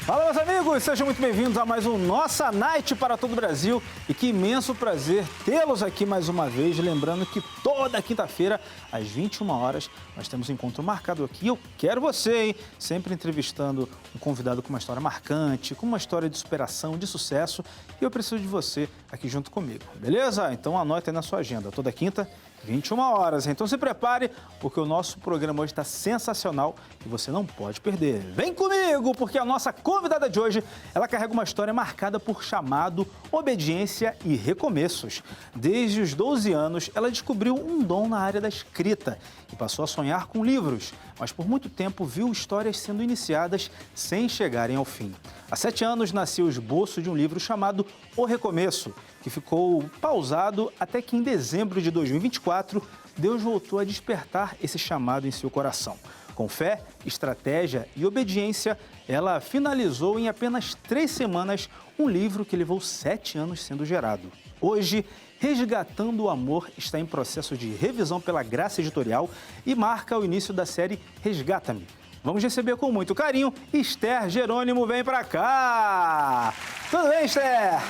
Fala, meus amigos, sejam muito bem-vindos a mais um Nossa Night para todo o Brasil. E que imenso prazer tê-los aqui mais uma vez. Lembrando que toda quinta-feira, às 21 horas, nós temos um encontro marcado aqui. Eu quero você, hein? Sempre entrevistando um convidado com uma história marcante, com uma história de superação, de sucesso. E eu preciso de você aqui junto comigo, beleza? Então anote aí na sua agenda, toda quinta, 21 horas. Então se prepare, porque o nosso programa hoje está sensacional e você não pode perder. Vem comigo, porque a nossa convidada de hoje, ela carrega uma história marcada por chamado, obediência e recomeços. Desde os 12 anos, ela descobriu um dom na área da escrita e passou a sonhar com livros, mas por muito tempo viu histórias sendo iniciadas sem chegarem ao fim. Há 7 anos nasceu o esboço de um livro chamado O Recomeço, que ficou pausado até que em dezembro de 2024, Deus voltou a despertar esse chamado em seu coração. Com fé, estratégia e obediência, ela finalizou em apenas 3 semanas um livro que levou 7 anos sendo gerado. Hoje, Resgatando o Amor está em processo de revisão pela Graça Editorial e marca o início da série Resgata-me. Vamos receber com muito carinho Esther Jerônimo, vem pra cá! Tudo bem, Esther?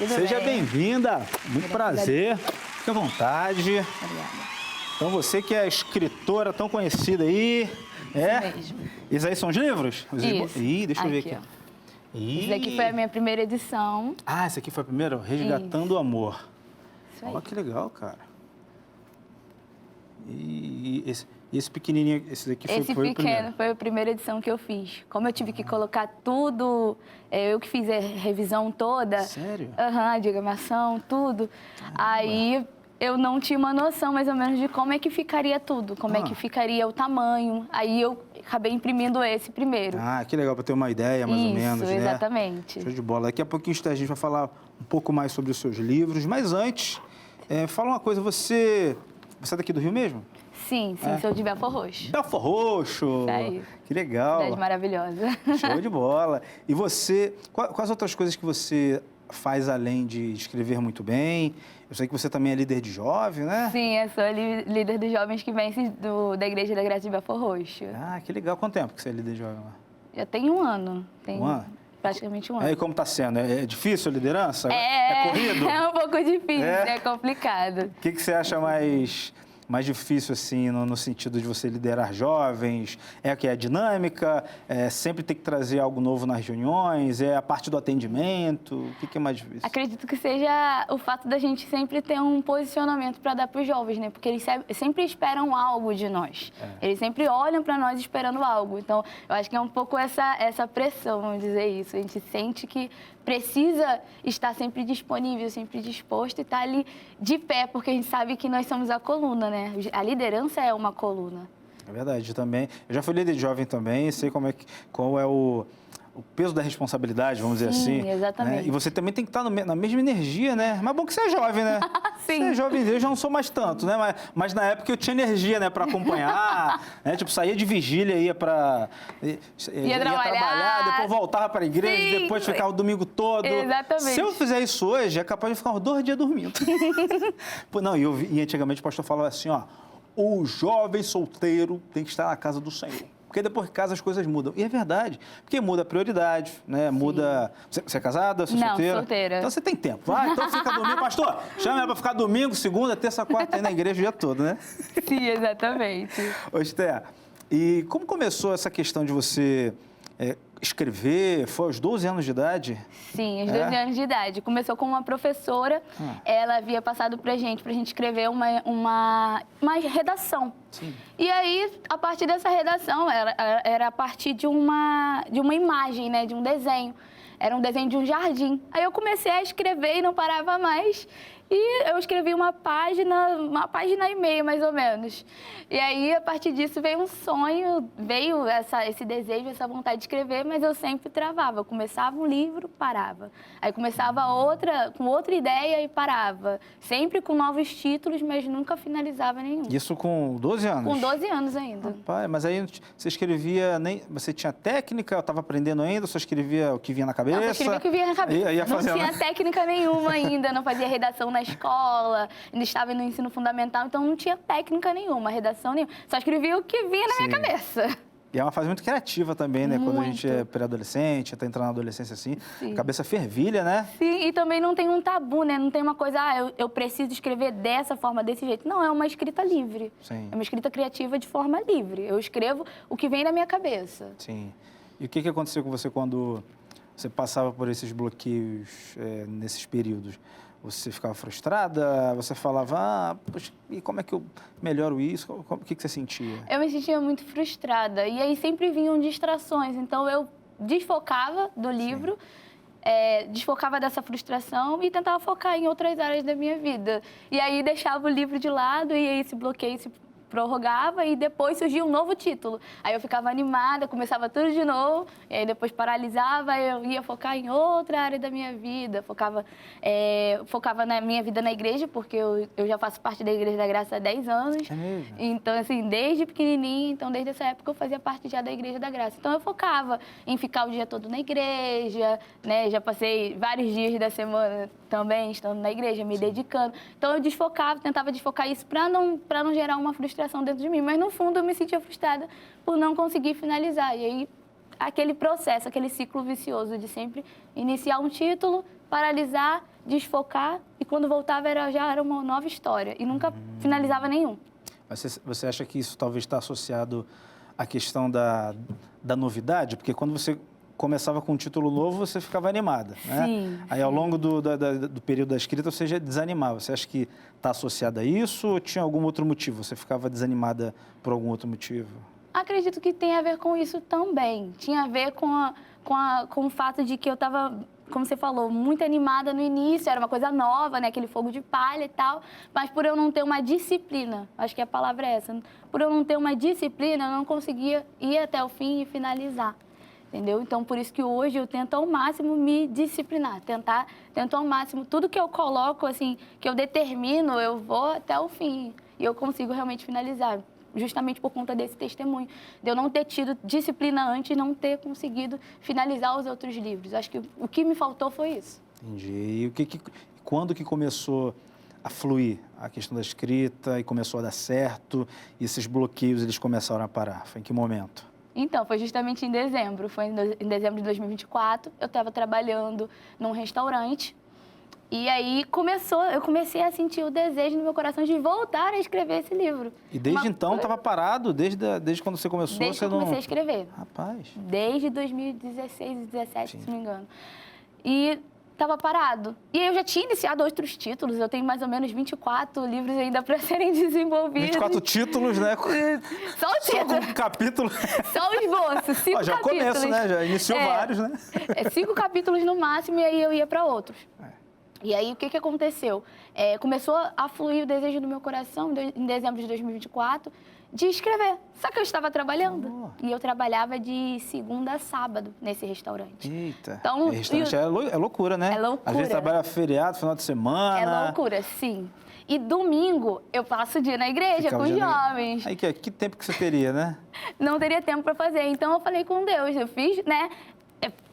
Seja bem-vinda, muito prazer, fique à vontade. Obrigada. Então você que é escritora tão conhecida aí, Mesmo. Esses aí são os livros? Isso. Ih, deixa eu ver aqui. Ó. Esse daqui foi a minha primeira edição. Ah, esse aqui foi a primeira? Resgatando o Amor. Isso aí. Olha que legal, cara. E esse pequenininho, esse daqui foi o primeiro? Esse pequeno foi a primeira edição que eu fiz. Como eu tive que colocar tudo, eu que fiz a revisão toda. Sério? A diagramação, tudo. Aí eu não tinha uma noção mais ou menos de como é que ficaria tudo, como é que ficaria o tamanho. Aí eu acabei imprimindo esse primeiro. Ah, que legal, para ter uma ideia mais ou menos, Isso, né? exatamente. Show de bola. Daqui a pouquinho, Esther, a gente vai falar um pouco mais sobre os seus livros, mas antes, fala uma coisa, você é daqui do Rio mesmo? Sim, sou de Belfor Roxo. Belfor Roxo! Isso aí. Que legal! Cidade maravilhosa. Show de bola! E você, quais outras coisas que você faz além de escrever muito bem? Eu sei que você também é líder de jovem, né? Sim, eu sou líder dos jovens que vence da Igreja da Graça de Belfor Roxo. Ah, que legal. Quanto tempo que você é líder de jovem lá? Já tem 1 ano. Tem Um ano? praticamente 1 ano. Aí como está sendo? É difícil a liderança? É corrido? É um pouco difícil, É? é complicado. O que você acha mais difícil, assim, no sentido de você liderar jovens? É que é a dinâmica? Sempre ter que trazer algo novo nas reuniões? É a parte do atendimento? O que é mais difícil? Acredito que seja o fato da gente sempre ter um posicionamento para dar para os jovens, né? Porque eles sempre esperam algo de nós. Eles sempre olham para nós esperando algo. Então, eu acho que é um pouco essa pressão, vamos dizer isso. A gente sente que precisa estar sempre disponível, sempre disposto e estar ali de pé, porque a gente sabe que nós somos a coluna, né? A liderança é uma coluna. É verdade, também. Eu já fui líder de jovem também, sei qual é o peso da responsabilidade, vamos dizer assim. Sim, exatamente. Né? E você também tem que estar na mesma energia, né? Mas bom que você é jovem, né? Sim. Você é jovem, eu já não sou mais tanto, né? Mas na época eu tinha energia, né? Para acompanhar, né? Tipo, saía de vigília, ia trabalhar, depois voltava para a igreja, Sim. depois ficava o domingo todo. Exatamente. Se eu fizer isso hoje, é capaz de ficar uns 2 dias dormindo. Não, e antigamente o pastor falava assim, ó, o jovem solteiro tem que estar na casa do Senhor. Porque depois que casa as coisas mudam. E é verdade, porque muda a prioridade, né? Muda... Você é casada, você é solteira? Não, solteira. Então você tem tempo. Vai, então fica domingo. Pastor, chama ela para ficar domingo, segunda, terça, quarta, aí na igreja o dia todo, né? Sim, exatamente. Ô, Esther, e como começou essa questão de você escrever? Foi aos 12 anos de idade? Sim, aos 12 anos de idade. Começou com uma professora, ela havia passado pra gente escrever uma redação. Sim. E aí, a partir dessa redação, era a partir de uma imagem, né, de um desenho. Era um desenho de um jardim. Aí eu comecei a escrever e não parava mais. E eu escrevi uma página e meia, mais ou menos. E aí, a partir disso, veio um sonho, veio esse desejo, essa vontade de escrever, mas eu sempre travava. Eu começava um livro, parava. Aí começava com outra ideia e parava. Sempre com novos títulos, mas nunca finalizava nenhum. Isso com 12 anos? Com 12 anos ainda. Rapaz, mas aí você escrevia, você tinha técnica, estava aprendendo ainda, só escrevia o que vinha na cabeça? Não, só escrevia o que vinha na cabeça. Não tinha né? técnica nenhuma ainda, não fazia redação na escola, ainda estava no ensino fundamental, então não tinha técnica nenhuma, redação nenhuma. Só escrevia o que vinha na minha cabeça. E é uma fase muito criativa também, né? Quando a gente Muito. é pré-adolescente, está entrando na adolescência assim, Sim. a cabeça fervilha, né? Sim, e também não tem um tabu, né? Não tem uma coisa, eu preciso escrever dessa forma, desse jeito. Não, é uma escrita livre. Sim. É uma escrita criativa de forma livre. Eu escrevo o que vem na minha cabeça. Sim. E o que aconteceu com você quando você passava por esses bloqueios nesses períodos? Você ficava frustrada? Você falava, poxa, e como é que eu melhoro isso? O que você sentia? Eu me sentia muito frustrada. E aí sempre vinham distrações. Então eu desfocava do livro, desfocava dessa frustração e tentava focar em outras áreas da minha vida. E aí deixava o livro de lado e aí esse bloqueio se prorrogava e depois surgia um novo título. Aí eu ficava animada, começava tudo de novo, e aí depois paralisava, eu ia focar em outra área da minha vida, focava na minha vida na igreja, porque eu já faço parte da Igreja da Graça há 10 anos. É mesmo? Então, assim, desde pequenininha, então desde essa época eu fazia parte já da Igreja da Graça. Então eu focava em ficar o dia todo na igreja, né? Já passei vários dias da semana também estando na igreja, me dedicando. Então eu desfocava, tentava desfocar isso para não gerar uma frustração dentro de mim, mas no fundo eu me sentia frustrada por não conseguir finalizar. E aí aquele processo, aquele ciclo vicioso de sempre iniciar um título, paralisar, desfocar e quando voltava já era uma nova história e nunca finalizava nenhum. Mas você acha que isso talvez está associado à questão da novidade? Porque quando você começava com um título novo, você ficava animada, né? Sim. Aí, ao longo do período da escrita, você já desanimava. Você acha que está associado a isso ou tinha algum outro motivo? Você ficava desanimada por algum outro motivo? Acredito que tem a ver com isso também. Tinha a ver com o fato de que eu estava, como você falou, muito animada no início, era uma coisa nova, né? Aquele fogo de palha e tal. Mas por eu não ter uma disciplina, acho que a palavra é essa, por eu não ter uma disciplina, eu não conseguia ir até o fim e finalizar. Entendeu? Então, por isso que hoje eu tento ao máximo me disciplinar, tento ao máximo, tudo que eu coloco, assim, que eu determino, eu vou até o fim e eu consigo realmente finalizar, justamente por conta desse testemunho, de eu não ter tido disciplina antes e não ter conseguido finalizar os outros livros. Acho que o que me faltou foi isso. Entendi. E quando que começou a fluir a questão da escrita e começou a dar certo e esses bloqueios eles começaram a parar? Foi em que momento? Então, foi justamente em dezembro, foi em dezembro de 2024, eu estava trabalhando num restaurante e aí eu comecei a sentir o desejo no meu coração de voltar a escrever esse livro. E desde então estava parado? Desde quando você começou? Desde que eu comecei a escrever. Rapaz. Desde 2016, 2017, Sim. se não me engano. E estava parado. E eu já tinha iniciado outros títulos, eu tenho mais ou menos 24 livros ainda para serem desenvolvidos. 24 títulos, né? Só o título. Só com um capítulo. Só o esboço, 5 já capítulos. começo, né? Já iniciou vários, né? 5 capítulos no máximo e aí eu ia para outros. E aí, o que aconteceu? Começou a fluir o desejo do meu coração, em dezembro de 2024, de escrever. Só que eu estava trabalhando. E eu trabalhava de segunda a sábado nesse restaurante. Eita. Então, Restaurante é loucura, né? É loucura. Às vezes trabalha feriado, final de semana. É loucura, sim. E domingo, eu passo o dia na igreja Ficava com o os dia jovens. Aí que tempo que você teria, né? Não teria tempo para fazer. Então, eu falei com Deus. Eu fiz, né?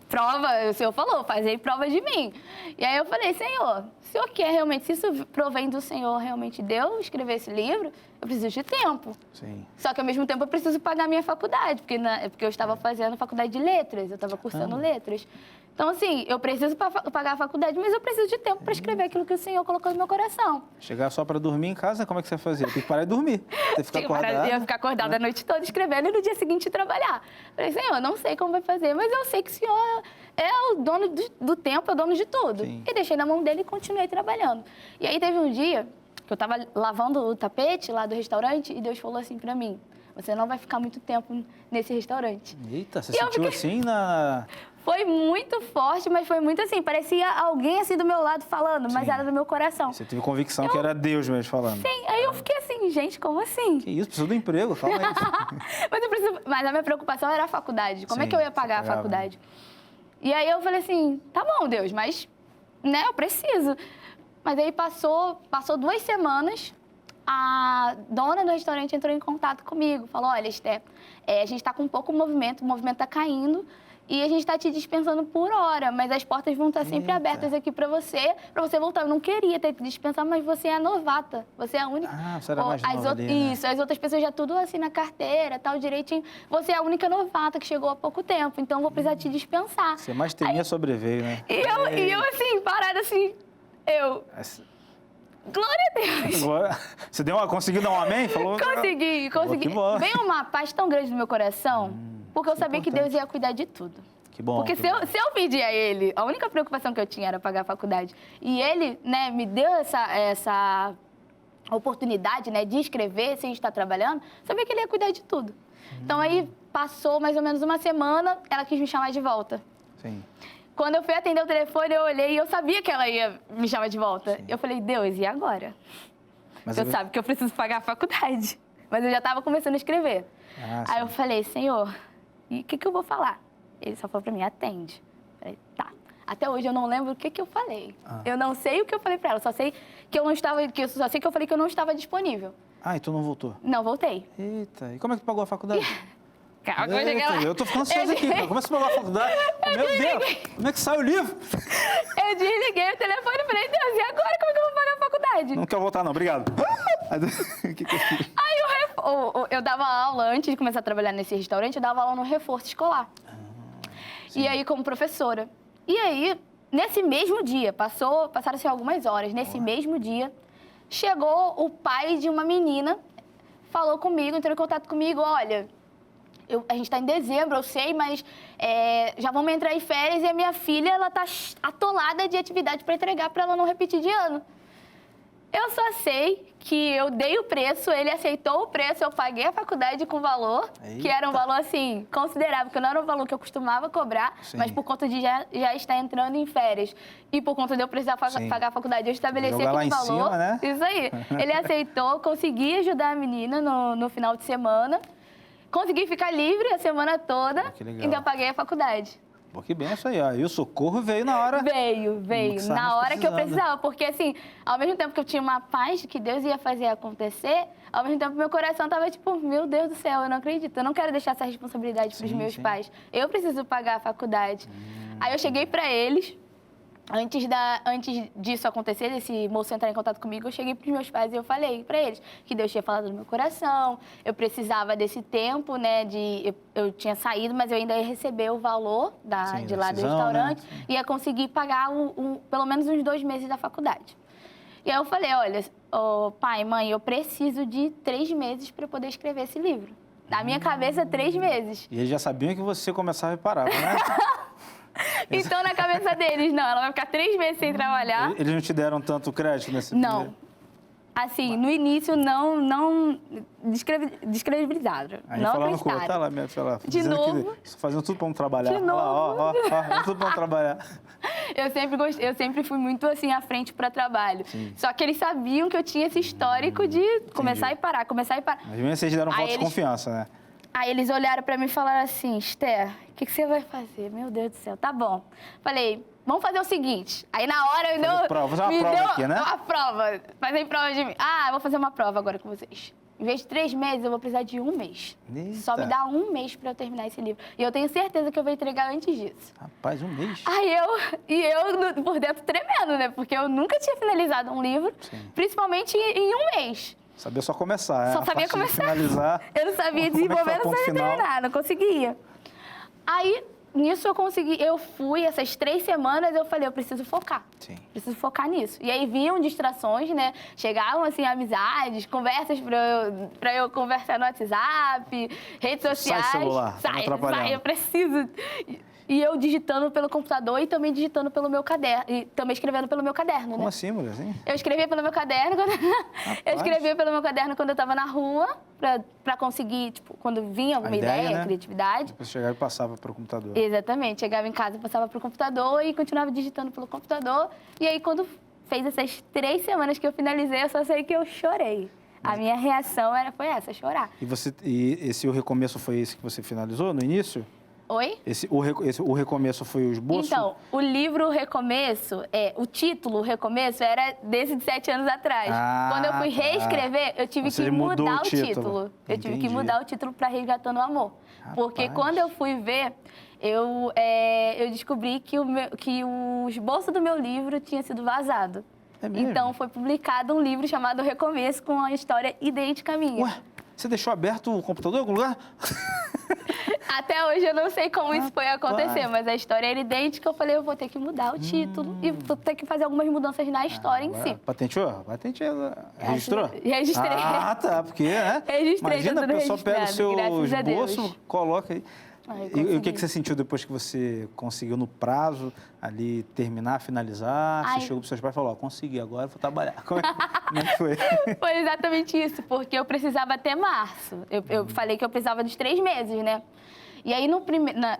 Prova, o Senhor falou, fazei prova de mim. E aí eu falei, Senhor, se o Senhor quer realmente, se isso provém do Senhor realmente de eu escrever esse livro, eu preciso de tempo. Sim. Só que ao mesmo tempo eu preciso pagar a minha faculdade, porque eu estava fazendo faculdade de letras, eu estava cursando letras. Então, assim, eu preciso pagar a faculdade, mas eu preciso de tempo para escrever aquilo que o Senhor colocou no meu coração. Chegar só para dormir em casa, como é que você fazia? Tem que parar de dormir. Tem que ficar acordado. Eu ia ficar acordada a noite toda escrevendo e no dia seguinte trabalhar. Falei, Senhor, não sei como vai fazer, mas eu sei que o Senhor é o dono do tempo, é o dono de tudo. Sim. E deixei na mão dele e continuei trabalhando. E aí teve um dia que eu estava lavando o tapete lá do restaurante e Deus falou assim para mim, você não vai ficar muito tempo nesse restaurante. Eita, você sentiu assim na... Foi muito forte, mas foi muito assim, parecia alguém assim do meu lado falando, mas Sim. era do meu coração. Você teve convicção que era Deus mesmo falando. Sim, aí eu fiquei assim, gente, como assim? Que isso, preciso do emprego, fala isso. Mas a minha preocupação era a faculdade, como é Sim, que eu ia pagar a você pagava. faculdade? E aí eu falei assim, tá bom, Deus, mas, né, eu preciso. Mas aí passou 2 semanas, a dona do restaurante entrou em contato comigo, falou, olha, Esté, a gente está com pouco movimento, o movimento está caindo, e a gente está te dispensando por hora, mas as portas vão estar sempre abertas aqui para você voltar. Eu não queria ter que dispensar, mas você é a novata, você é a única. Ah, você era mais nova ali, né? Isso, as outras pessoas já tudo assim na carteira, tal, direitinho. Você é a única novata que chegou há pouco tempo, então eu vou precisar te dispensar. Você mais temia sobreveio, né? E eu assim, parada assim, glória a Deus! Você conseguiu dar um amém? Falou, Consegui. Que bom. Veio uma paz tão grande no meu coração, porque eu sabia que Deus ia cuidar de tudo. Que bom. Porque se eu pedir a Ele, a única preocupação que eu tinha era pagar a faculdade. E Ele, né, me deu essa oportunidade, né, de escrever sem estar trabalhando, sabia que Ele ia cuidar de tudo. Então aí passou mais ou menos uma semana, ela quis me chamar de volta. Sim. Quando eu fui atender o telefone, eu olhei e eu sabia que ela ia me chamar de volta. Sim. Eu falei, Deus, e agora? Mas eu sabe que eu preciso pagar a faculdade. Mas eu já estava começando a escrever. Aí eu falei, Senhor, e o que eu vou falar? Ele só falou pra mim, atende. Eu falei, tá. Até hoje eu não lembro o que eu falei. Eu não sei o que eu falei pra ela, só sei que eu falei que eu não estava disponível. Ah, e tu não voltou? Não, voltei. Eita, e como é que tu pagou a faculdade? Calma, eu tô ficando ansioso aqui, cara. Como é que você pagou a faculdade? Meu Deus, como é que sai o livro? Eu desliguei o telefone e falei, Deus, e agora como é que eu vou pagar a faculdade? Não quero voltar não, obrigado. Aí eu dava aula, antes de começar a trabalhar nesse restaurante, eu dava aula no reforço escolar. E aí, como professora. E aí, nesse mesmo dia, passaram-se algumas horas, nesse mesmo dia, chegou o pai de uma menina, falou comigo, entrou em contato comigo, olha, a gente está em dezembro, eu sei, mas já vamos entrar em férias e a minha filha, ela está atolada de atividade para entregar para ela não repetir de ano. Eu só sei que eu dei o preço, ele aceitou o preço, eu paguei a faculdade com valor, que era um valor, assim, considerável, que não era um valor que eu costumava cobrar, mas por conta de já estar entrando em férias e por conta de eu precisar pagar a faculdade, eu estabeleci aquele valor. Cima, né? Isso aí. Ele aceitou, consegui ajudar a menina no final de semana, consegui ficar livre a semana toda, então eu paguei a faculdade. Pô, que benção aí, ó. E o socorro veio na hora... Veio. Na hora que eu precisava. Porque, assim, ao mesmo tempo que eu tinha uma paz de que Deus ia fazer acontecer, ao mesmo tempo meu coração tava tipo, meu Deus do céu, eu não acredito. Eu não quero deixar essa responsabilidade pros meus pais. Eu preciso pagar a faculdade. Aí eu cheguei pra eles... Antes disso acontecer, desse moço entrar em contato comigo, eu cheguei para os meus pais e eu falei para eles que Deus tinha falado no meu coração, eu precisava desse tempo, né, eu tinha saído, mas eu ainda ia receber o valor de lá do restaurante, né? Ia conseguir pagar pelo menos uns 2 meses da faculdade. E aí eu falei, olha, pai, mãe, eu preciso de 3 meses para poder escrever esse livro. Na minha cabeça, 3 meses. E eles já sabiam que você começava e parava, né? Então, na cabeça deles, não, ela vai ficar 3 meses sem trabalhar. Eles não te deram tanto crédito nesse Não. Assim, no início, não descredibilizaram. Aí não falando acreditaram. Com tá lá, minha filha, de novo. Que fazendo tudo para não trabalhar. De novo. Ó, tudo para não trabalhar. Eu sempre fui muito, assim, à frente para trabalho. Sim. Só que eles sabiam que eu tinha esse histórico de começar e parar. Mas mesmo vocês deram voto de confiança, né? Aí eles olharam pra mim e falaram assim, Esther, o que você vai fazer? Meu Deus do céu, tá bom. Falei, vamos fazer o seguinte. Aí na hora Vou fazer uma prova aqui, né? Uma prova, fazer prova de mim. Ah, eu vou fazer uma prova agora com vocês. Em vez de 3 meses, eu vou precisar de 1 mês. Eita. Só me dá 1 mês pra eu terminar esse livro. E eu tenho certeza que eu vou entregar antes disso. Rapaz, 1 mês? Aí eu por dentro tremendo, né? Porque eu nunca tinha finalizado um livro, principalmente em 1 mês. Sabia só começar, Só sabia começar. Finalizar. Eu não sabia desenvolver, não sabia terminar, não conseguia. Aí, nisso eu fui, essas 3 semanas, eu falei, eu preciso focar. Sim. Preciso focar nisso. E aí vinham distrações, né? Chegavam, assim, amizades, conversas pra eu conversar no WhatsApp, redes sociais. Sai celular, sai, eu preciso... E eu digitando pelo computador e também digitando pelo meu caderno. E também escrevendo pelo meu caderno, Como assim, mulher? Assim? Eu escrevia pelo meu caderno quando eu estava na rua, pra conseguir, tipo, quando vinha alguma ideia, né? Criatividade. Depois chegava e passava pro computador. Exatamente. Chegava em casa, passava pro computador e continuava digitando pelo computador. E aí, quando fez essas 3 semanas que eu finalizei, eu só sei que eu chorei. A minha reação foi essa, chorar. E esse o recomeço foi esse que você finalizou no início? Oi? O recomeço foi o esboço? Então, o livro Recomeço, o título Recomeço era desse de 7 anos atrás. Quando eu fui reescrever, eu tive que mudar o título. Eu tive que mudar o título para Resgatando o Amor. Rapaz. Porque quando eu fui ver, eu descobri que o esboço do meu livro tinha sido vazado. É mesmo? Então, foi publicado um livro chamado Recomeço, com uma história idêntica à minha. Ué, você deixou aberto o computador em algum lugar? Até hoje eu não sei como isso foi acontecer, Rapaz. mas a história era idêntica. Eu falei, eu vou ter que mudar o título e vou ter que fazer algumas mudanças na história em si. Patenteou? Patenteou. Registrou? Registrei. Ah, tá, porque, né? Registrei, Imagina, tá a tudo pessoa pega o registrado, seu graças a Deus. esboço, coloca aí. Ai, E o consegui. que você sentiu depois que você conseguiu no prazo ali terminar, finalizar? Ai. Você chegou para seus pais e falou, ó, consegui, agora vou trabalhar. Como é que foi? Foi exatamente isso, porque eu precisava até março. Eu falei que eu precisava dos 3 meses, né? E aí,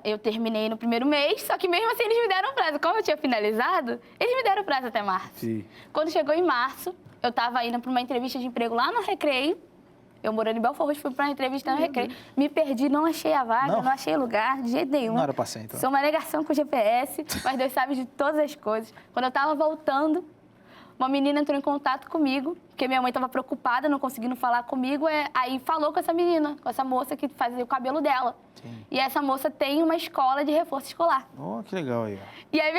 eu terminei no primeiro mês, só que mesmo assim eles me deram prazo. Como eu tinha finalizado, eles me deram prazo até março. Sim. Quando chegou em março, eu estava indo para uma entrevista de emprego lá no Recreio. Eu morando em Belfort Roxo, fui para uma entrevista no Recreio. Me perdi, não achei a vaga, não achei lugar, de jeito nenhum. Não era pra ser, então. Sou uma negação com o GPS, mas Deus sabe de todas as coisas. Quando eu estava voltando, uma menina entrou em contato comigo, porque minha mãe estava preocupada, não conseguindo falar comigo. Aí falou com essa menina, com essa moça que fazia o cabelo dela. Sim. E essa moça tem uma escola de reforço escolar. Oh, que legal aí. E aí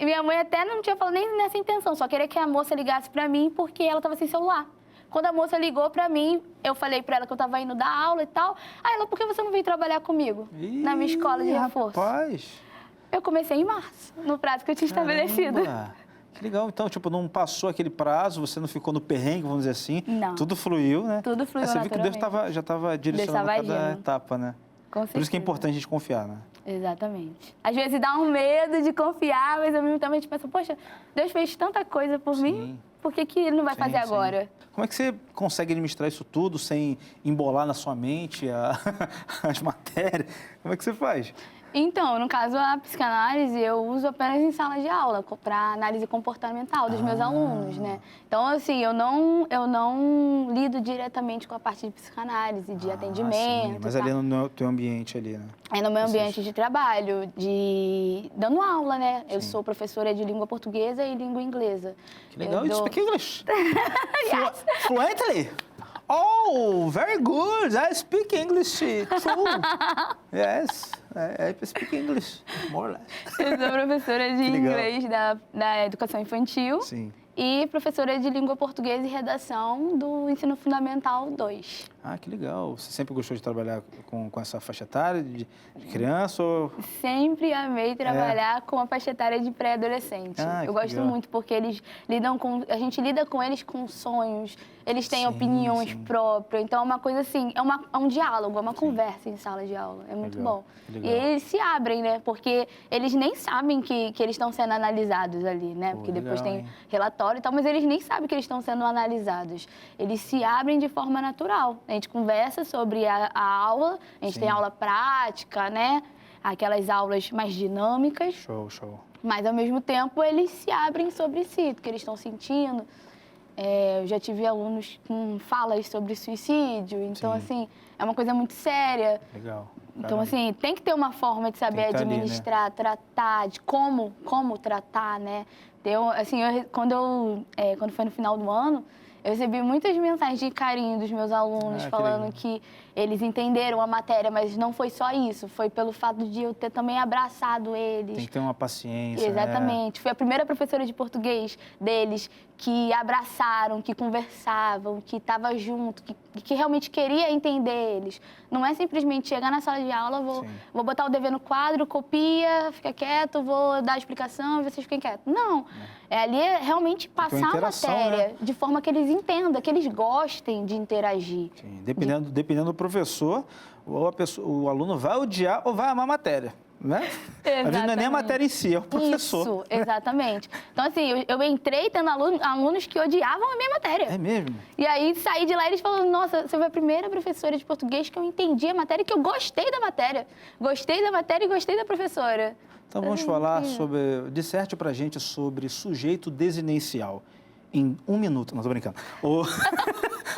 minha mãe até não tinha falado nem nessa intenção, só queria que a moça ligasse para mim porque ela estava sem celular. Quando a moça ligou para mim, eu falei para ela que eu estava indo dar aula e tal. Aí ela, por que você não veio trabalhar comigo na minha escola de reforço? Rapaz. Eu comecei em março, no prazo que eu tinha estabelecido. Caramba. Que legal. Então, tipo, não passou aquele prazo, você não ficou no perrengue, vamos dizer assim. Não. Tudo fluiu, né? Tudo fluiu Você viu que Deus naturalmente. já estava direcionando Deus tava cada agindo. etapa, né? Com Por isso que é certeza. importante a gente confiar, né? Exatamente. Às vezes dá um medo de confiar, mas ao mesmo tempo a gente pensa, poxa, Deus fez tanta coisa por mim, por que Ele não vai fazer Sim. agora? Como é que você consegue administrar isso tudo sem embolar na sua mente as matérias? Como é que você faz? Então, no caso, a psicanálise eu uso apenas em sala de aula, para análise comportamental dos meus alunos, né? Então, assim, eu não lido diretamente com a parte de psicanálise, de atendimento. Sim, mas tá? ali no teu ambiente ali, né? É no meu ambiente de trabalho, dando aula, né? Eu sou professora de língua portuguesa e língua inglesa. Que legal. Eu You dou... speak English? Yes. Fluently? Oh, very good. I speak English too. Yes, I speak English, more or less. Eu sou professora de legal. inglês da educação infantil. Sim. E professora de língua portuguesa e redação do Ensino Fundamental 2. Ah, que legal. Você sempre gostou de trabalhar com essa faixa etária de criança? Ou... Sempre amei trabalhar com a faixa etária de pré-adolescente. Ah, eu que gosto legal. muito porque a gente lida com eles com sonhos, eles têm Sim, opiniões sim. próprias. Então é uma coisa assim, é um diálogo, é uma conversa em sala de aula. É muito Legal, bom. que E legal. eles se abrem, né? Porque eles nem sabem que eles estão sendo analisados ali, né? Pô, Porque depois legal, tem hein? relatório e tal, mas eles nem sabem que eles estão sendo analisados. Eles se abrem de forma natural. A gente conversa sobre a aula, a gente Sim. tem aula prática, né? Aquelas aulas mais dinâmicas, Show, show. mas ao mesmo tempo eles se abrem sobre si, o que eles estão sentindo. Eu já tive alunos com falas sobre suicídio, então, Sim. assim, é uma coisa muito séria. Legal. Então, Caramba. assim, tem que ter uma forma de saber Tem que tá ali, né? administrar, tratar, de como tratar, né? Assim, quando foi no final do ano, eu recebi muitas mensagens de carinho dos meus alunos, Ah, que falando legal. que eles entenderam a matéria, mas não foi só isso, foi pelo fato de eu ter também abraçado eles. Tem que ter uma paciência, né? Exatamente. Fui a primeira professora de português deles que abraçaram, que conversavam, que estava junto, que realmente queria entender eles. Não é simplesmente chegar na sala de aula, vou botar o dever no quadro, copia, fica quieto, vou dar a explicação e vocês fiquem quietos. Não. Ali é realmente passar a interação, matéria né? de forma que eles entendam, que eles gostem de interagir. Sim, dependendo do professor, o aluno vai odiar ou vai amar a matéria, né? Às vezes não é nem a Exatamente. matéria em si, é o professor. Isso, exatamente. Então, assim, eu entrei tendo alunos que odiavam a minha matéria. É mesmo? E aí, saí de lá e eles falaram, nossa, você foi a primeira professora de português que eu entendi a matéria e que eu gostei da matéria. Gostei da matéria e gostei da professora. Então vamos falar sobre... Disserte pra gente sobre sujeito desinencial. Em 1 minuto. Não, tô brincando.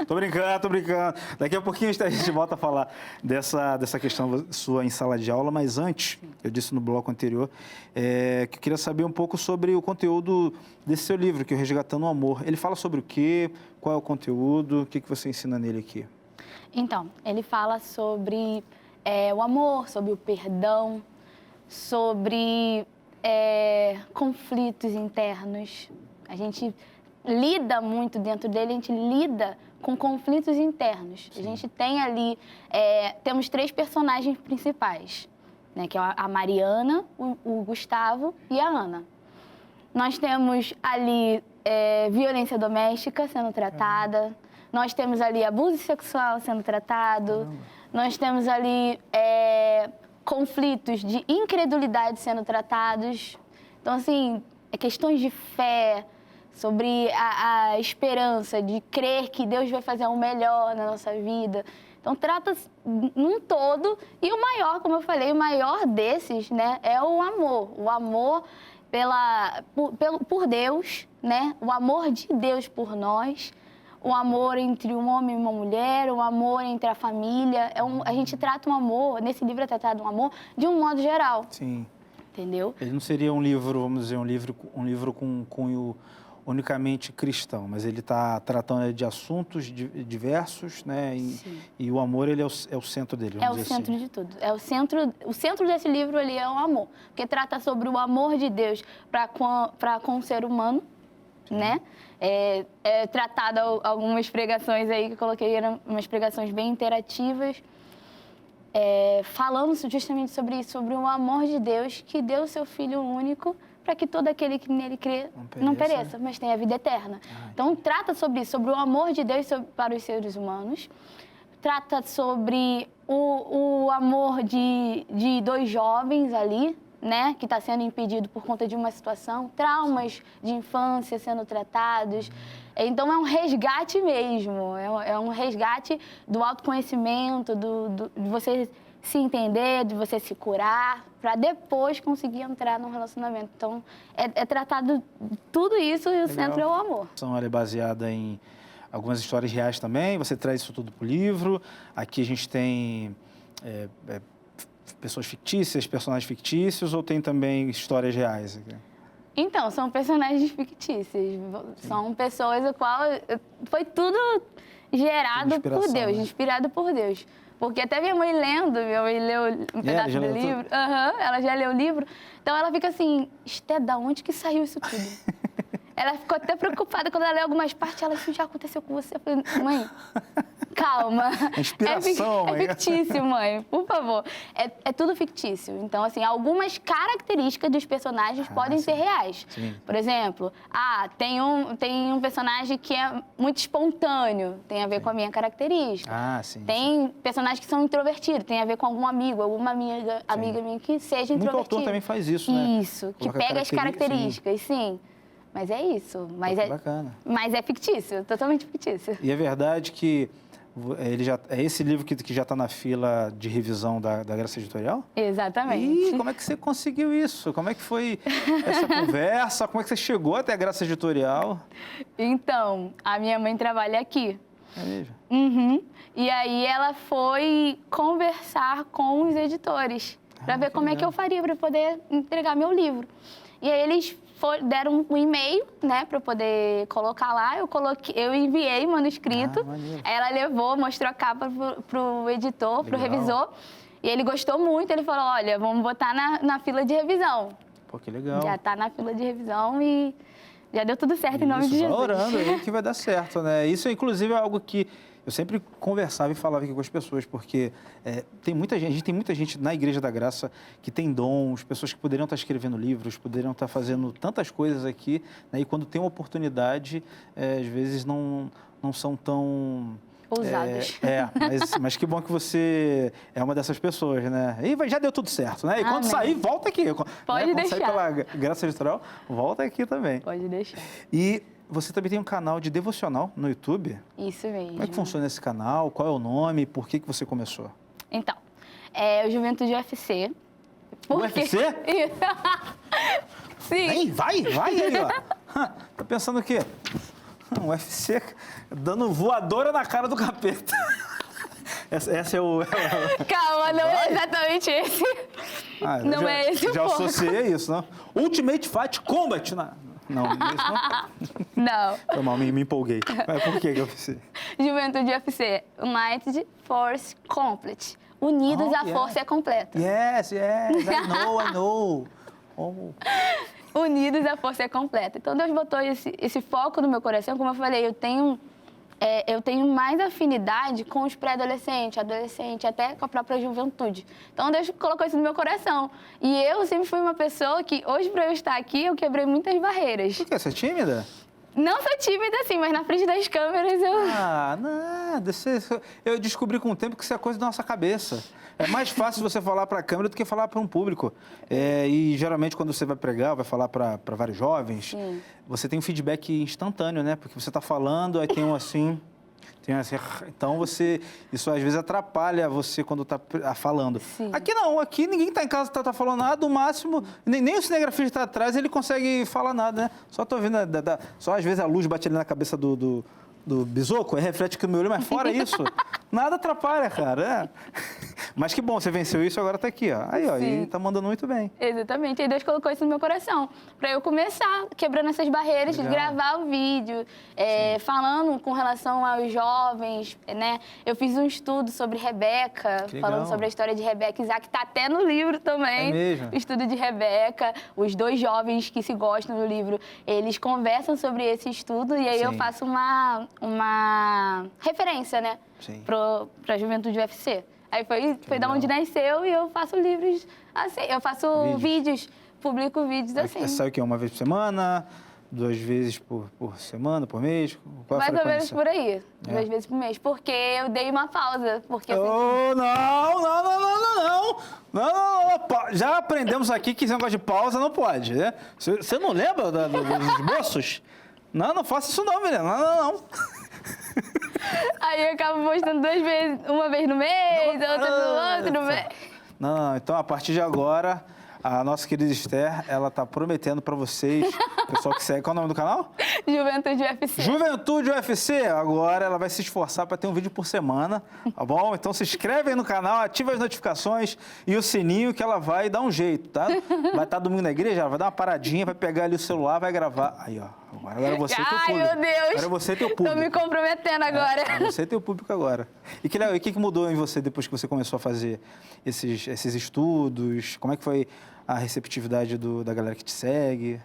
Tô brincando. Daqui a pouquinho a gente volta a falar dessa questão sua em sala de aula, mas antes, eu disse no bloco anterior, que eu queria saber um pouco sobre o conteúdo desse seu livro, que é o Resgatando o Amor. Ele fala sobre o quê? Qual é o conteúdo? O que você ensina nele aqui? Então, ele fala sobre o amor, sobre o perdão, sobre conflitos internos. A gente lida muito dentro dele, a gente lida com conflitos internos. Sim. A gente tem ali, temos 3 personagens principais, né, que é a Mariana, o Gustavo e a Ana. Nós temos ali violência doméstica sendo tratada, nós temos ali abuso sexual sendo tratado, nós temos ali conflitos de incredulidade sendo tratados. Então, assim, questões de fé, sobre a esperança de crer que Deus vai fazer o melhor na nossa vida. Então, trata-se num todo. E o maior, como eu falei, o maior desses, né, é o amor. O amor por Deus, né? O amor de Deus por nós. O amor entre um homem e uma mulher, o amor entre a família. A gente trata o amor, nesse livro é tratado o amor, de um modo geral. Sim. Entendeu? Ele não seria um livro, vamos dizer, um livro com cunho unicamente cristão, mas ele está tratando de assuntos diversos, né? E o amor, ele é o centro dele. É o centro de tudo. O centro desse livro ali é o amor, porque trata sobre o amor de Deus para com o ser humano, né? É tratado algumas pregações aí que eu coloquei, eram umas pregações bem interativas, falando justamente sobre isso, sobre o amor de Deus, que deu o seu Filho único para que todo aquele que nele crê não pereça, mas tenha a vida eterna. Então, trata sobre isso, sobre o amor de Deus para os seres humanos. Trata sobre o amor de 2 jovens ali, né, que está sendo impedido por conta de uma situação, traumas de infância sendo tratados. Então, é um resgate mesmo, é um resgate do autoconhecimento, de você se entender, de você se curar, para depois conseguir entrar num relacionamento. Então, é tratado tudo isso e o centro é o amor. Ela é baseada em algumas histórias reais também, você traz isso tudo para o livro. Aqui a gente tem pessoas fictícias, personagens fictícios, ou tem também histórias reais aqui? Então, são personagens fictícios. Sim. São pessoas o qual foi tudo gerado por Deus, inspirado por Deus. Porque até minha mãe leu um pedaço do livro. Ela já leu o livro. Então, ela fica assim, Esté, da onde que saiu isso tudo? Ela ficou até preocupada quando ela leu algumas partes. Ela, isso já aconteceu com você? Eu falei, mãe, calma. Inspiração, é fictício, mãe, por favor. É tudo fictício. Então, assim, algumas características dos personagens podem ser reais. Sim. Por exemplo, tem um personagem que é muito espontâneo, tem a ver com a minha característica. Tem personagens que são introvertidos, tem a ver com algum amigo, alguma amiga minha que seja introvertida. Muito autor também faz isso, né? Isso, que pega as características, sim. Mas é isso. Bacana. Mas é fictício, totalmente fictício. E é verdade que é esse livro que já está na fila de revisão da Graça Editorial? Exatamente. E como é que você conseguiu isso? Como é que foi essa conversa? Como é que você chegou até a Graça Editorial? Então, a minha mãe trabalha aqui. É mesmo? Uhum. E aí ela foi conversar com os editores para ver como é que eu faria para poder entregar meu livro. E aí eles deram um e-mail, né, para eu poder colocar lá. Eu enviei o manuscrito. Aí ela levou, mostrou a capa pro editor, pro revisor. E ele gostou muito. Ele falou, olha, vamos botar na fila de revisão. Pô, que legal. Já tá na fila de revisão e já deu tudo certo em nome de Jesus. Orando aí que vai dar certo, né? Isso, inclusive, é algo que eu sempre conversava e falava aqui com as pessoas, porque tem muita gente na Igreja da Graça que tem dons, pessoas que poderiam estar escrevendo livros, poderiam estar fazendo tantas coisas aqui, né? E quando tem uma oportunidade, às vezes não são tão ousados. Mas que bom que você é uma dessas pessoas, né? E já deu tudo certo, né? E quando sair, volta aqui. Pode deixar. Quando sair pela Graça Editorial, volta aqui também. Pode deixar. E você também tem um canal de devocional no YouTube? Isso mesmo. Como é que funciona esse canal? Qual é o nome? Por que você começou? Então, é o Juventude UFC. UFC? Sim. Aí, vai aí, ó. Tá pensando o quê? Um UFC dando voadora na cara do capeta. Essa é o... Calma, não é exatamente esse. Não é esse o ponto. Já associei isso, não? Ultimate Fight Combat. Não, isso não? Não. Foi mal, me empolguei. Mas por que UFC? Juventude UFC, United Force Complete. Unidos a força é completa. Yes, I know. Oh. Unidos a força é completa. Então Deus botou esse foco no meu coração, como eu falei, eu tenho mais afinidade com os pré-adolescentes, adolescente, até com a própria juventude. Então Deus colocou isso no meu coração. E eu sempre fui uma pessoa que, hoje para eu estar aqui, eu quebrei muitas barreiras. Por quê? Você é tímida? Não sou tímida assim, mas na frente das câmeras eu... Ah, nada. Eu descobri com o tempo que isso é coisa da nossa cabeça. É mais fácil você falar para a câmera do que falar para um público. E geralmente quando você vai pregar, vai falar para vários jovens, Sim. Você tem um feedback instantâneo, né? Porque você está falando, aí tem um assim... Então, isso às vezes atrapalha você quando está falando. Sim. Aqui não, aqui ninguém está em casa, tá falando nada, no máximo, nem o cinegrafista está atrás, ele consegue falar nada, né? Só estou vendo, só às vezes a luz bate ali na cabeça do bisoco, aí reflete aqui no meu olho, mas fora isso, nada atrapalha, cara. Mas que bom, você venceu isso, agora tá aqui, ó. Aí, ó, Sim. e tá mandando muito bem. Exatamente, aí Deus colocou isso no meu coração, para eu começar quebrando essas barreiras, Legal. gravar o vídeo, falando com relação aos jovens, né? Eu fiz um estudo sobre Rebeca, Que falando legal. sobre a história de Rebeca e Isaac, tá até no livro também. É mesmo? O estudo de Rebeca, os dois jovens que se gostam do livro, eles conversam sobre esse estudo e aí eu Sim. faço uma referência, né? Sim. Pra Juventude UFC. Aí foi da onde nasceu e eu faço livros assim, eu faço vídeos, publico vídeos assim. Sai o quê? Uma vez por semana? 2 vezes por semana, por mês? Qual a Mais ou menos frequência? por aí, 2 vezes por mês, porque eu dei uma pausa, porque eu Oh, não. Já aprendemos aqui que esse negócio de pausa não pode, né? Você não lembra dos esboços? Não faça isso não, menina. Não. Aí eu acabo postando 2 vezes, uma vez no mês, outra no outro mês. Não, então a partir de agora, a nossa querida Esther, ela tá prometendo pra vocês, pessoal que segue, qual é o nome do canal? Juventude UFC. Juventude UFC, agora ela vai se esforçar para ter um vídeo por semana, tá bom? Então se inscreve aí no canal, ativa as notificações e o sininho que ela vai dar um jeito, tá? Vai estar domingo na igreja, ela vai dar uma paradinha, vai pegar ali o celular, vai gravar. Aí, ó, agora você e teu público. Ai, meu Deus. Agora você e teu Tô público. me comprometendo agora. Você e teu público agora. E o que mudou em você depois que você começou a fazer esses estudos? Como é que foi a receptividade da galera que te segue?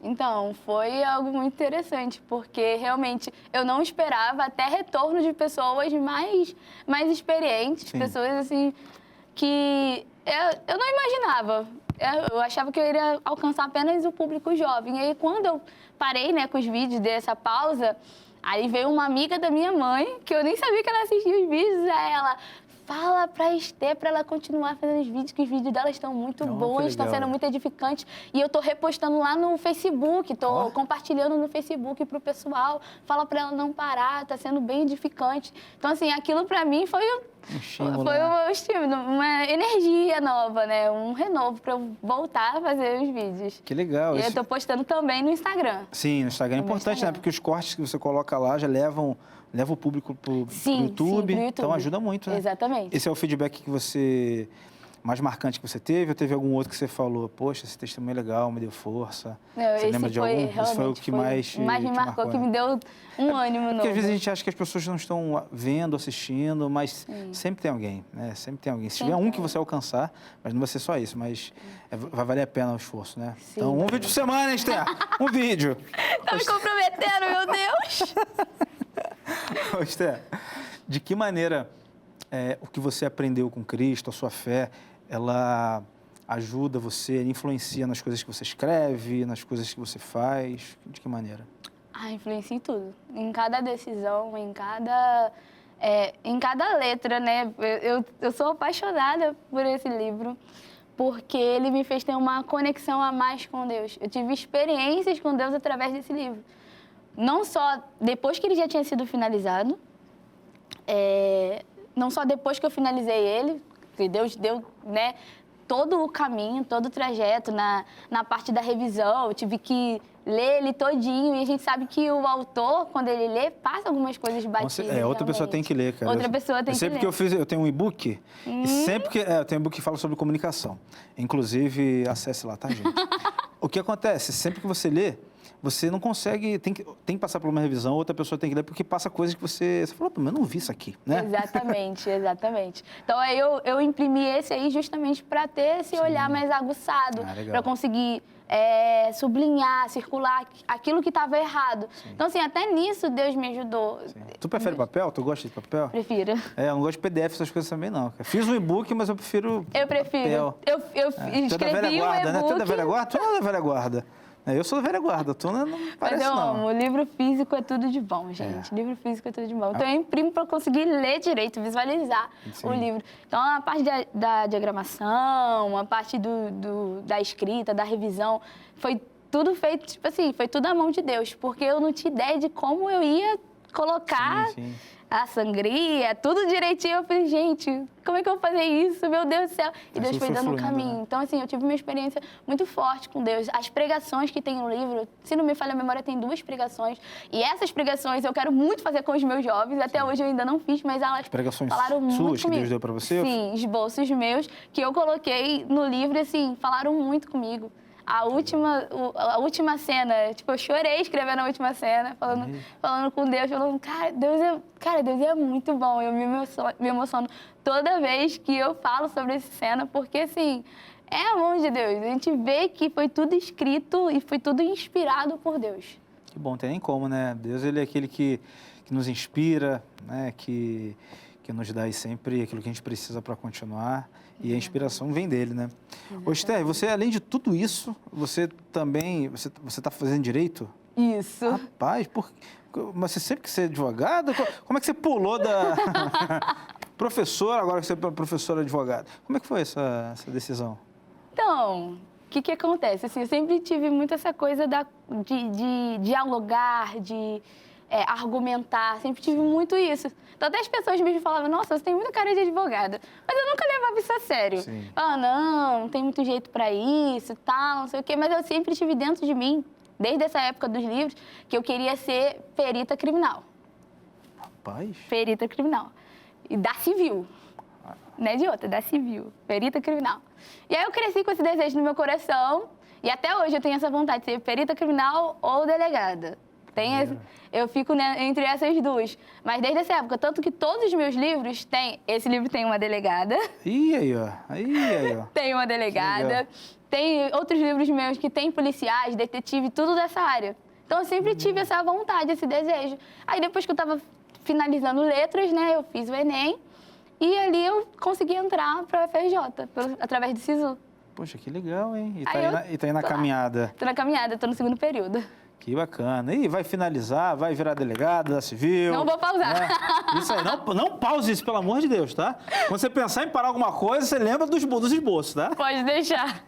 Então, foi algo muito interessante, porque realmente eu não esperava até retorno de pessoas mais experientes, Sim. pessoas assim que eu não imaginava. Eu achava que eu iria alcançar apenas o público jovem. E aí, quando eu parei, né, com os vídeos, dei essa pausa, aí veio uma amiga da minha mãe, que eu nem sabia que ela assistia os vídeos, aí ela... Fala pra Esther pra ela continuar fazendo os vídeos, que os vídeos dela estão muito bons, estão sendo muito edificantes. E eu tô repostando lá no Facebook, tô compartilhando no Facebook pro pessoal. Fala pra ela não parar, tá sendo bem edificante. Então, assim, aquilo pra mim foi um estímulo, uma energia nova, né? Um renovo pra eu voltar a fazer os vídeos. Que legal. E eu tô postando também no Instagram. Sim, no Instagram é importante, né? Porque os cortes que você coloca lá já levam o público pro YouTube, então ajuda muito, né? Exatamente. Esse é o feedback que você mais marcante que você teve? Ou teve algum outro que você falou, poxa, esse testemunho é legal, me deu força? Não, você lembra de algum? Esse foi o que mais me marcou, que me deu um ânimo novo. Porque às vezes a gente acha que as pessoas não estão vendo, assistindo, mas sempre tem alguém, né? Sempre tem alguém. Se tiver um que você alcançar, mas não vai ser só isso, mas vai valer a pena o esforço, né? Sim, então, um vídeo por semana, hein, Esther? Um vídeo. Tá me comprometendo, meu Deus! Ô, Esther, de que maneira o que você aprendeu com Cristo, a sua fé, ela ajuda você, influencia nas coisas que você escreve, nas coisas que você faz? De que maneira? Influencia em tudo. Em cada decisão, em cada letra, né? Eu sou apaixonada por esse livro, porque ele me fez ter uma conexão a mais com Deus. Eu tive experiências com Deus através desse livro. Não só depois que ele já tinha sido finalizado, não só depois que eu finalizei ele, que Deus deu, né, todo o caminho, todo o trajeto, na parte da revisão, eu tive que ler ele todinho, e a gente sabe que o autor, quando ele lê, passa algumas coisas batidas. Outra pessoa tem que ler, cara. Outra pessoa tem que ler. Sempre que eu tenho um e-book, e sempre que eu tenho um e-book que fala sobre comunicação. Inclusive, acesse lá, tá, gente? O que acontece? Sempre que você lê, você não consegue, tem que passar por uma revisão, outra pessoa tem que ler, porque passa coisas que você falou, mas eu não vi isso aqui, né? Exatamente, exatamente. Então, aí eu imprimi esse aí justamente para ter esse olhar mais aguçado, para conseguir sublinhar, circular aquilo que estava errado. Sim. Então, assim, até nisso Deus me ajudou. Sim. Tu prefere papel? Tu gosta de papel? Prefiro. Eu não gosto de PDF, essas coisas também, não. Fiz um e-book, mas eu prefiro papel. Eu escrevi um e-book. Tu é da velha guarda? Tu não é da velha guarda. Eu sou da velha guarda, tu não parece, não. Mas eu amo, o livro físico é tudo de bom, gente. Livro físico é tudo de bom. Então, eu imprimo para conseguir ler direito, visualizar o livro. Então, a parte da diagramação, a parte da escrita, da revisão, foi tudo feito, tipo assim, foi tudo à mão de Deus. Porque eu não tinha ideia de como eu ia colocar a sangria, tudo direitinho. Eu falei, gente, como é que eu vou fazer isso? Meu Deus do céu. E Deus foi dando um caminho. Né? Então, assim, eu tive uma experiência muito forte com Deus. As pregações que tem no livro, se não me falha a memória, tem 2 pregações. E essas pregações eu quero muito fazer com os meus jovens. Até hoje eu ainda não fiz, mas elas falaram muito comigo. Que Deus deu pra você? Sim, esboços meus que eu coloquei no livro, assim, falaram muito comigo. A última cena, tipo, eu chorei escrevendo a última cena, falando com Deus, falando, Deus é muito bom. Eu me emociono toda vez que eu falo sobre essa cena, porque, assim, é a mão de Deus. A gente vê que foi tudo escrito e foi tudo inspirado por Deus. Que bom, não tem nem como, né? Deus, ele é aquele que nos inspira, né? Que nos dá aí sempre aquilo que a gente precisa para continuar. E a inspiração vem dele, né? Ô, Esther, você, além de tudo isso, você também, você está fazendo direito? Isso. Rapaz, mas você sempre quis ser advogada? Como é que você pulou da professora, agora que você é professora advogada? Como é que foi essa decisão? Então, o que acontece? Assim, eu sempre tive muito essa coisa de dialogar, de argumentar, sempre tive muito isso. Então, até as pessoas me falavam, nossa, você tem muita cara de advogada. Mas eu nunca levava isso a sério. Falava, não tem muito jeito para isso, tal, não sei o quê. Mas eu sempre tive dentro de mim, desde essa época dos livros, que eu queria ser perita criminal. Rapaz. Perita criminal. E da civil. Não é de outra, da civil. Perita criminal. E aí eu cresci com esse desejo no meu coração. E até hoje eu tenho essa vontade de ser perita criminal ou delegada. Eu fico entre essas 2. Mas desde essa época, tanto que todos os meus livros têm... Esse livro tem uma delegada. Aí, ó. Tem uma delegada. Tem outros livros meus que tem policiais, detetive, tudo dessa área. Então, eu sempre tive essa vontade, esse desejo. Aí, depois que eu estava finalizando letras, né, eu fiz o Enem. E ali eu consegui entrar para a UFRJ, através do SISU. Poxa, que legal, hein? E tá aí na caminhada. Tô na caminhada, tô no 2º período. Que bacana. E vai finalizar, vai virar delegada da civil. Não vou pausar. Né? Isso aí, não pause isso, pelo amor de Deus, tá? Quando você pensar em parar alguma coisa, você lembra dos esboços, tá? Pode deixar.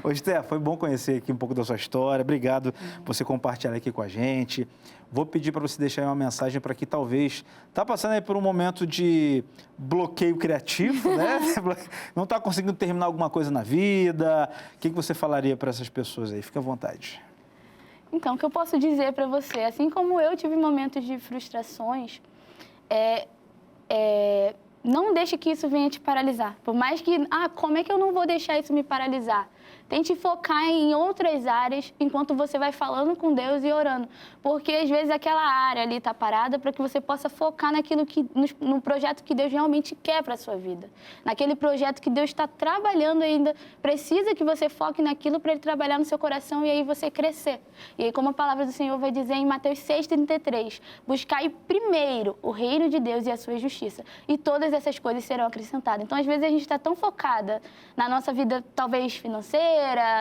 Ô, Esther, foi bom conhecer aqui um pouco da sua história. Obrigado por você compartilhar aqui com a gente. Vou pedir para você deixar aí uma mensagem para que talvez está passando aí por um momento de bloqueio criativo, né? Não está conseguindo terminar alguma coisa na vida. O que você falaria para essas pessoas aí? Fica à vontade. Então, o que eu posso dizer para você, assim como eu tive momentos de frustrações, não deixe que isso venha te paralisar. Por mais que, como é que eu não vou deixar isso me paralisar? Tente focar em outras áreas enquanto você vai falando com Deus e orando. Porque, às vezes, aquela área ali está parada para que você possa focar no projeto que Deus realmente quer para a sua vida. Naquele projeto que Deus está trabalhando ainda. Precisa que você foque naquilo para Ele trabalhar no seu coração e aí você crescer. E aí, como a palavra do Senhor vai dizer em Mateus 6,33, buscai primeiro o reino de Deus e a sua justiça. E todas essas coisas serão acrescentadas. Então, às vezes, a gente está tão focada na nossa vida, talvez financeira,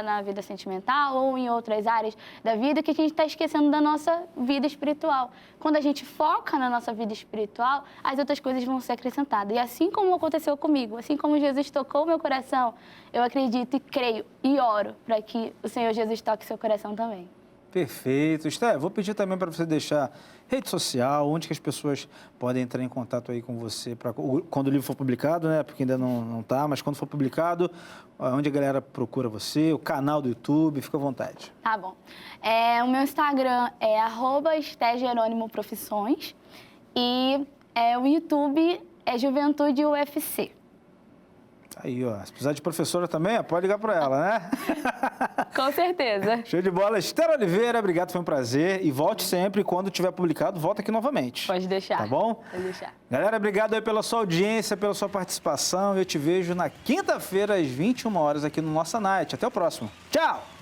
na vida sentimental ou em outras áreas da vida, que a gente está esquecendo da nossa vida espiritual. Quando a gente foca na nossa vida espiritual, as outras coisas vão ser acrescentadas. E assim como aconteceu comigo, assim como Jesus tocou o meu coração, eu acredito e creio e oro para que o Senhor Jesus toque seu coração também. Perfeito. Esther, vou pedir também para você deixar rede social, onde que as pessoas podem entrar em contato aí com você quando o livro for publicado, né? Porque ainda não está, mas quando for publicado, onde a galera procura você, o canal do YouTube, fica à vontade. Tá bom. O meu Instagram é @SterGerônimoProfissões e o YouTube é Juventude UFC. Aí, ó, se precisar de professora também, ó, pode ligar para ela, né? Com certeza. Show de bola. Esther Oliveira, obrigado, foi um prazer. E volte sempre, quando tiver publicado, volta aqui novamente. Pode deixar. Tá bom? Pode deixar. Galera, obrigado aí pela sua audiência, pela sua participação. Eu te vejo na quinta-feira, às 21 horas, aqui no Nossa Night. Até o próximo. Tchau!